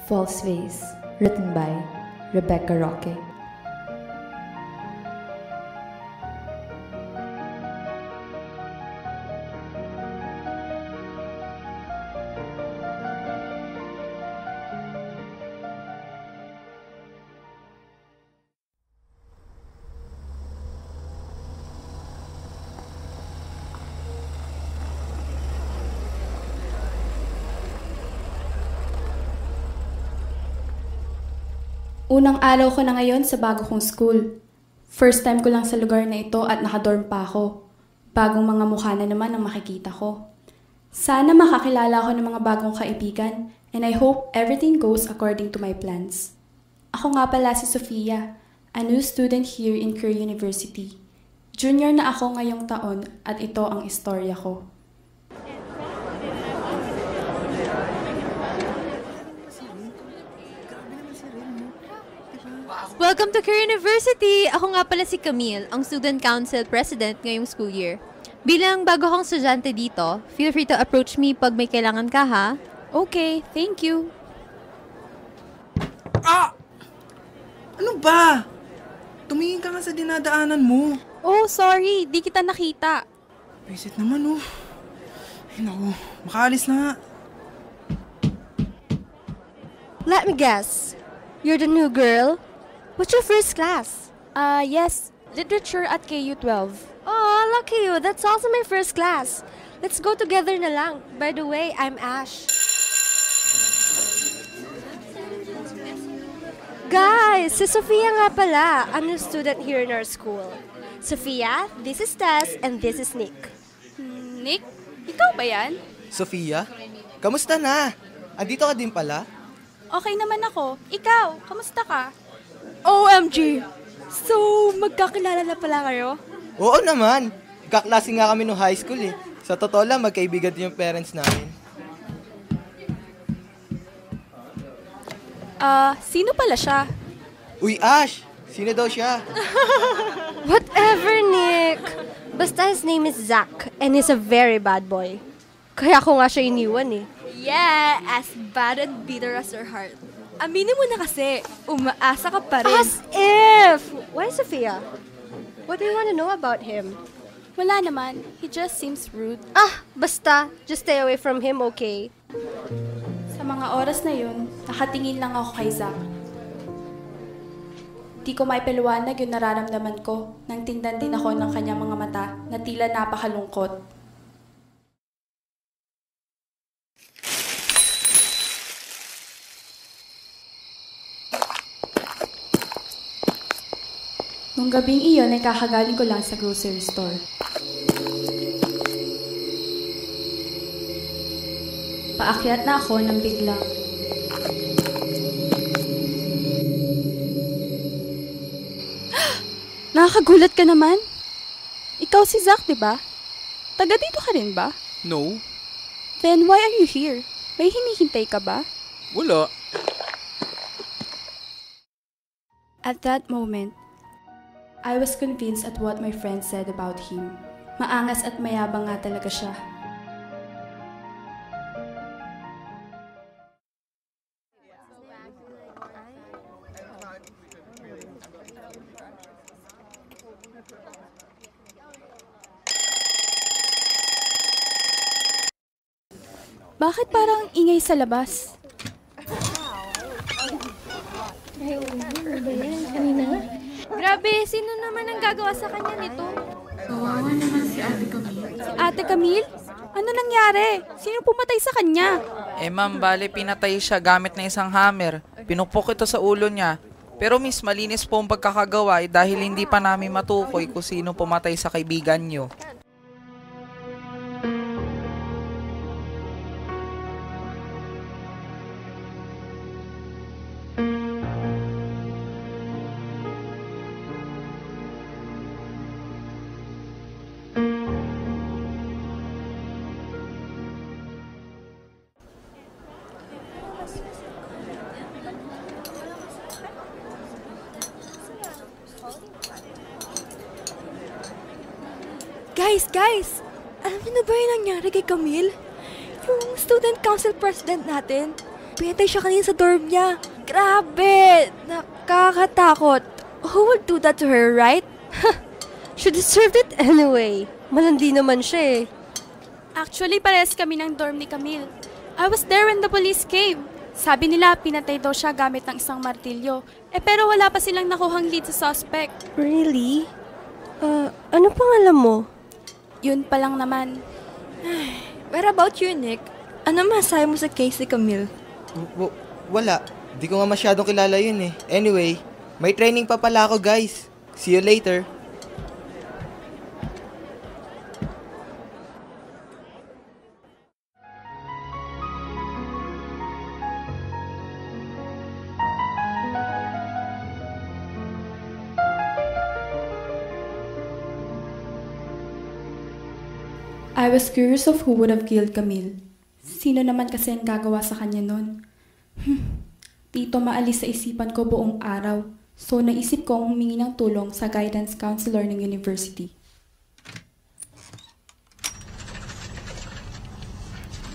False Face, written by Rebecca Roque. Unang araw ko na ngayon sa bago kong school. First time ko lang sa lugar na ito at nakadorm pa ako. Bagong mga mukha na naman ang makikita ko. Sana makakilala ako ng mga bagong kaibigan and I hope everything goes according to my plans. Ako nga pala si Sofia, a new student here in Kerr University. Junior na ako ngayong taon at ito ang istorya ko. Welcome to Kerr University! Ako nga pala si Camille, ang Student Council President ngayong school year. Bilang bago kong estudyante dito, feel free to approach me pag may kailangan ka, ha? Okay, thank you. Ah! Ano ba? Tumingin ka nga sa dinadaanan mo. Oh, sorry, di kita nakita. Visit naman, oh. Ay, naku, makaalis na nga. Let me guess. You're the new girl? What's your first class? Yes, literature at KU12. Oh, lucky you. That's also my first class. Let's go together na lang. By the way, I'm Ash. Guys, si Sofia nga pala. I'm a student here in our school. Sofia, this is Tess, and this is Nick. Nick, ikaw ba yan? Sofia, kamusta na? Andito ka din pala? Okay naman ako. Ikaw, kamusta ka? OMG! So, magkakilala na pala kayo? Oo naman. Kaklase nga kami nung high school eh. Sa totoo lang, magkaibigan din yung parents namin. Sino pala siya? Uy, Ash! Sino daw siya? Whatever, Nick! Basta his name is Zach, and he's a very bad boy. Kaya ako nga siya iniwan eh. Yeah, as bad and bitter as her heart. Aminin mo na kasi, umaasa ka pa rin. As if! Why, Sofia? What do you want to know about him? Wala naman. He just seems rude. Basta. Just stay away from him, okay? Sa mga oras na yun, nakatingin lang ako kay Zach. Di ko maipaliwanag yung nararamdaman ko nang tindan din ako ng kanyang mga mata na tila napakalungkot. Nung gabing iyon ay kakagaling ko lang sa grocery store. Paakyat na ako nang biglang. Nakakagulat ka naman? Ikaw si Zach, di ba? Taga dito ka rin ba? No. Then why are you here? May hinihintay ka ba? Wala. At that moment, I was convinced at what my friend said about him. Maangas at mayabang nga talaga siya. Bakit parang ingay sa labas? Grabe, sino naman ang gagawa sa kanya nito? Kawawa naman si Ate Camille. Si Ate Camille? Ano nangyari? Sino pumatay sa kanya? Ma'am, bale pinatay siya gamit na isang hammer. Pinupok ito sa ulo niya. Pero miss, malinis po ang pagkakagawa dahil hindi pa namin matukoy kung sino pumatay sa kaibigan niyo. Guys! Alam niyo na ba yung nangyari kay Camille? Yung student council president natin. Pinatay siya kanina sa dorm niya. Grabe! Nakakatakot. Who would do that to her, right? She deserved it anyway. Malandi naman siya eh. Actually, parehas kami ng dorm ni Camille. I was there when the police came. Sabi nila, pinatay daw siya gamit ng isang martilyo. Pero wala pa silang nakuhang lead sa suspect. Really? Ano pangalan mo? Yun pa lang naman. What about you, Nick? Ano masahe mo sa case ni Camille? Wala. Di ko nga masyadong kilala yun eh. Anyway, may training pa pala ako guys. See you later. I was curious of who would have killed Camille. Sino naman kasi ang gagawa sa kanya nun? Dito maalis sa isipan ko buong araw. So naisip kong humingi ng tulong sa guidance counselor ng university.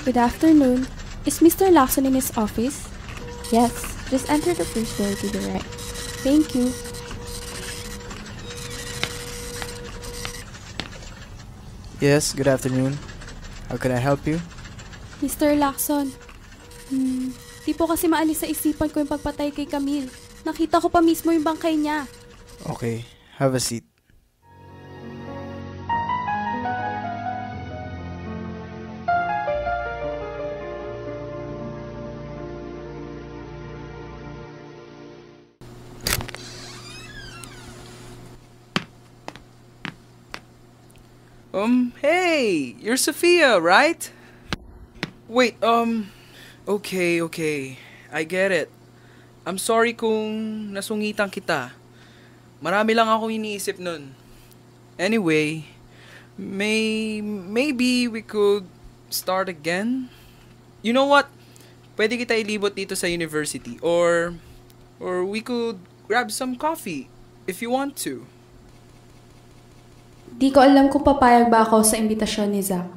Good afternoon. Is Mr. Lacson in his office? Yes, just enter the first door to the right. Thank you. Yes, good afternoon. How can I help you? Mr. Lacson, di po kasi maalis sa isipan ko yung pagpatay kay Camille. Nakita ko pa mismo yung bangkay niya. Okay, have a seat. Hey, you're Sophia, right? Wait, okay. I get it. I'm sorry kung nasungitan kita. Marami lang akong iniisip nun. Anyway, maybe we could start again? You know what? Pwede kita ilibot dito sa university or we could grab some coffee if you want to. Di ko alam kung papayag ba ako sa imbitasyon ni Zach.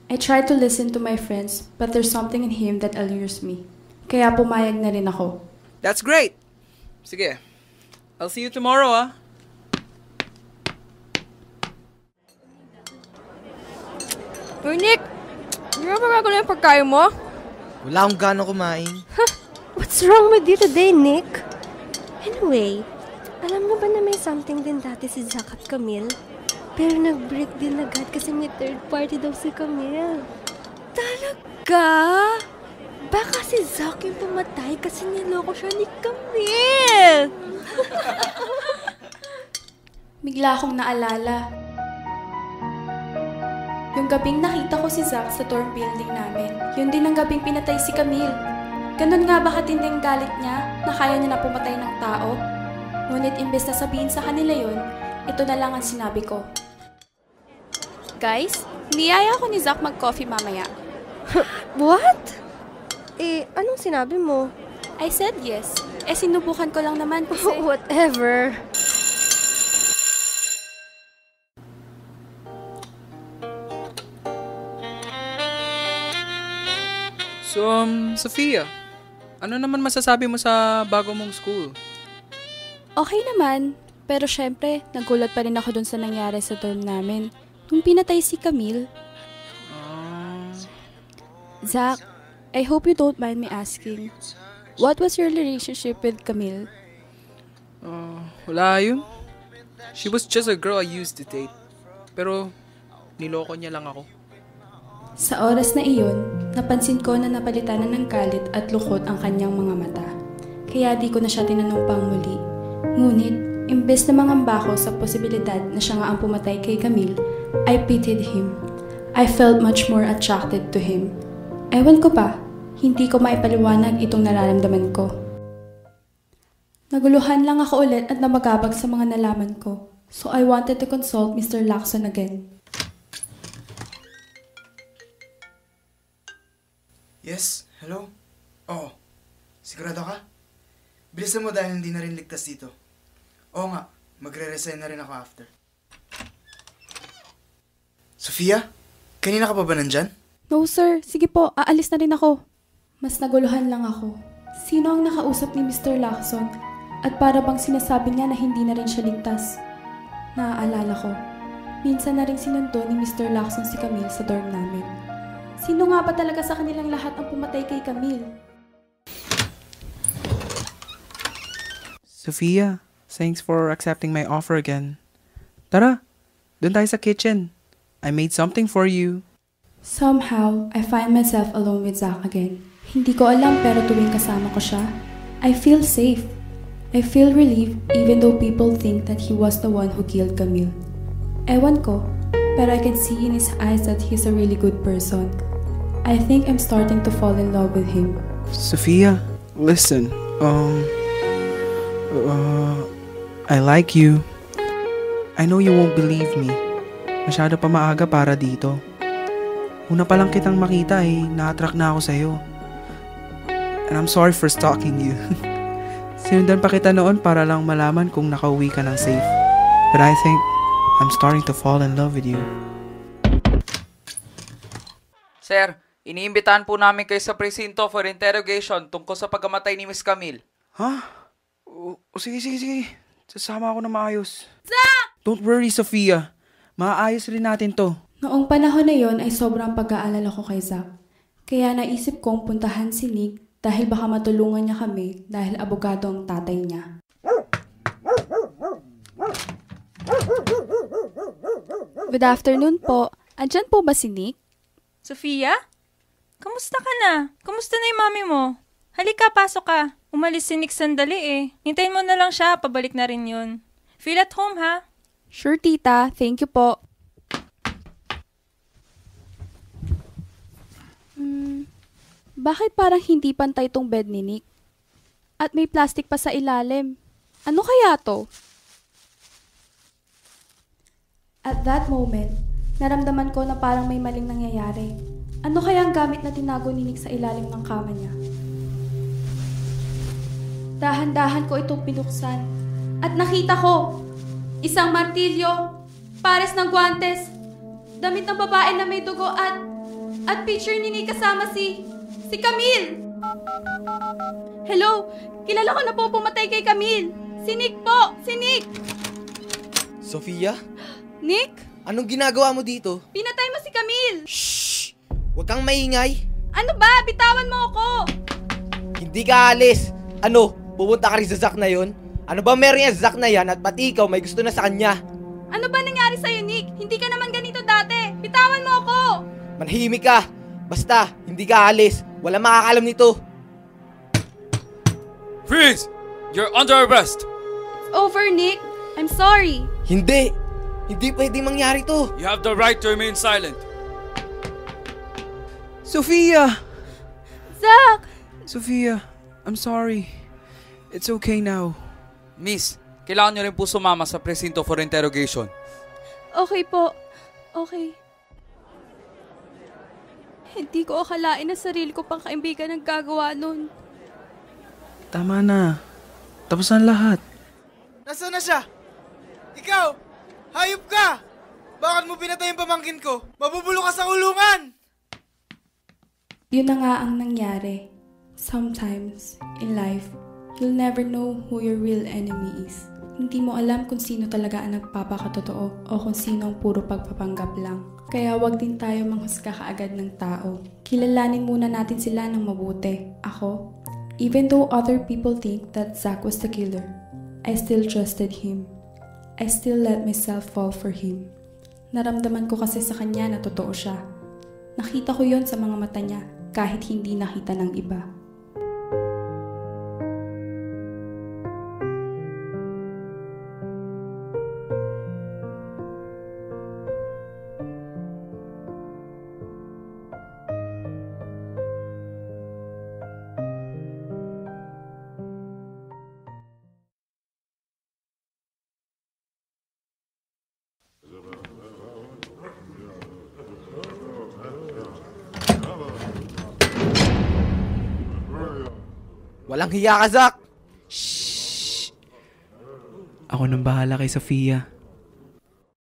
I tried to listen to my friends, but there's something in him that allures me. Kaya pumayag na rin ako. That's great! Sige, I'll see you tomorrow, ah. Uy, Nick! Di ba bago na yung pagkain mo? Wala akong gano'ng kumain. What's wrong with you today, Nick? Anyway, alam mo ba na may something din dati si Zach at Camille? Pero nag-break din agad kasi may third party daw si Camille. Talaga? Baka si Zach yung pumatay kasi niloko siya ni Camille. Bigla akong naalala. Yung gabing nakita ko si Zach sa dorm building namin, yun din ang gabing pinatay si Camille. Ganon nga ba katinding galit niya na kaya niya na pumatay ng tao? Ngunit imbes na sabihin sa kanila yun, ito na lang ang sinabi ko. Guys, niyaya ko ni Zach mag-coffee mamaya. What? Anong sinabi mo? I said yes. Sinubukan ko lang naman kasi... Whatever. So, Sophia, ano naman masasabi mo sa bago mong school? Okay naman, pero syempre, nagulat pa rin ako dun sa nangyari sa dorm namin. Nung pinatay si Camille. Zach, I hope you don't mind me asking, what was your relationship with Camille? Wala yun. She was just a girl I used to date. Pero, niloko niya lang ako. Sa oras na iyon, napansin ko na napalitan na ng galit at lukot ang kanyang mga mata. Kaya di ko na siya tinanong pang muli. Ngunit, imbes na mangamba ko sa posibilidad na siya nga ang pumatay kay Camille, I pitied him. I felt much more attracted to him. Ewan ko ba, hindi ko maipaliwanag itong nararamdaman ko. Naguluhan lang ako ulit at namagabag sa mga nalaman ko. So I wanted to consult Mr. Lacson again. Yes? Hello? Oo. Sigurado ka? Bilisan mo dahil hindi na rin ligtas dito. Oo nga, magre-resign na rin ako after. Sophia? Kanina ka pa ba nandyan? No sir, sige po, aalis na rin ako. Mas naguluhan lang ako. Sino ang nakausap ni Mr. Lacson? At para bang sinasabi niya na hindi na rin siya ligtas? Naaalala ko, minsan na rin sinundo ni Mr. Lacson si Camille sa dorm namin. Sino nga ba talaga sa kanilang lahat ang pumatay kay Camille? Sophia, thanks for accepting my offer again. Tara, doon tayo sa kitchen. I made something for you. Somehow, I find myself alone with Zach again. Hindi ko alam pero tuwing kasama ko siya, I feel safe. I feel relieved even though people think that he was the one who killed Camille. Ewan ko, pero I can see in his eyes that he's a really good person. I think I'm starting to fall in love with him. Sophia, listen, I like you. I know you won't believe me. Masyado pa maaga para dito. Una pa lang kitang makita na-attract na ako sa'yo. And I'm sorry for stalking you. Sinundan pa kita noon para lang malaman kung nakauwi ka ng safe. But I think I'm starting to fall in love with you. Sir, iniimbitahan po namin kayo sa presinto for interrogation tungkol sa pagkamatay ni Miss Camille. Ha? Sige. Sasama ako na maayos. Zach! Don't worry, Sophia. Maayos rin natin to. Noong panahon na yon ay sobrang pag-aalala ko kay Zach. Kaya naisip kong puntahan si Nick dahil baka matulungan niya kami dahil abogado ang tatay niya. Good afternoon po. Andyan po ba si Nick? Sophia? Kamusta ka na? Kamusta na yung mami mo? Halika, pasok ka. Umalis si Nick sandali Hintayin mo na lang siya, pabalik na rin yun. Feel at home, ha? Sure, tita. Thank you po. Bakit parang hindi pantay tong bed ni Nick? At may plastic pa sa ilalim. Ano kaya to? At that moment, naramdaman ko na parang may maling nangyayari. Ano kaya ang gamit na tinago ni Nick sa ilalim ng kama niya? Dahan-dahan ko itong pinuksan. At nakita ko, isang martilyo, pares ng guantes, damit ng babae na may dugo at picture ni Nick kasama si Camille! Hello! Kilala ko na po pumatay kay Camille! Si Nick po! Si Nick! Sophia? Nick? Anong ginagawa mo dito? Pinatay mo si Camille! Shhh! Huwag kang maingay! Ano ba? Bitawan mo ako! Hindi ka alis! Ano? Pupunta ka rin sa Zach na yun? Ano ba meron yan sa Zach na yan at pati ikaw may gusto na sa kanya? Ano ba nangyari sa'yo, Nick? Hindi ka naman ganito dati! Bitawan mo ako! Manahimik ka! Basta, hindi ka alis. Wala makakalam nito. Freeze! You're under arrest! It's over, Nick. I'm sorry. Hindi. Hindi pwedeng mangyari to. You have the right to remain silent. Sophia! Zach! Sophia, I'm sorry. It's okay now. Miss, kailangan nyo rin po sumama sa presinto for interrogation. Okay po. Okay. Hindi ko akalain na sarili ko pang kaibigan ang gagawa nun. Tama na. Tapos na lahat. Nasaan na siya? Ikaw! Hayop ka! Bakit mo pinatay yung pamangkin ko? Mabubulok ka sa kulungan! Yun na nga ang nangyari. Sometimes, in life, you'll never know who your real enemy is. Hindi mo alam kung sino talaga ang nagpapakatotoo o kung sino ang puro pagpapanggap lang. Kaya wag din tayo manghusga kaagad ng tao. Kilalanin muna natin sila ng mabuti. Ako, even though other people think that Zach was the killer, I still trusted him. I still let myself fall for him. Naramdaman ko kasi sa kanya na totoo siya. Nakita ko yon sa mga mata niya kahit hindi nakita ng iba. Walang hiya ka, Zach! Shh! Ako nang bahala kay Sophia.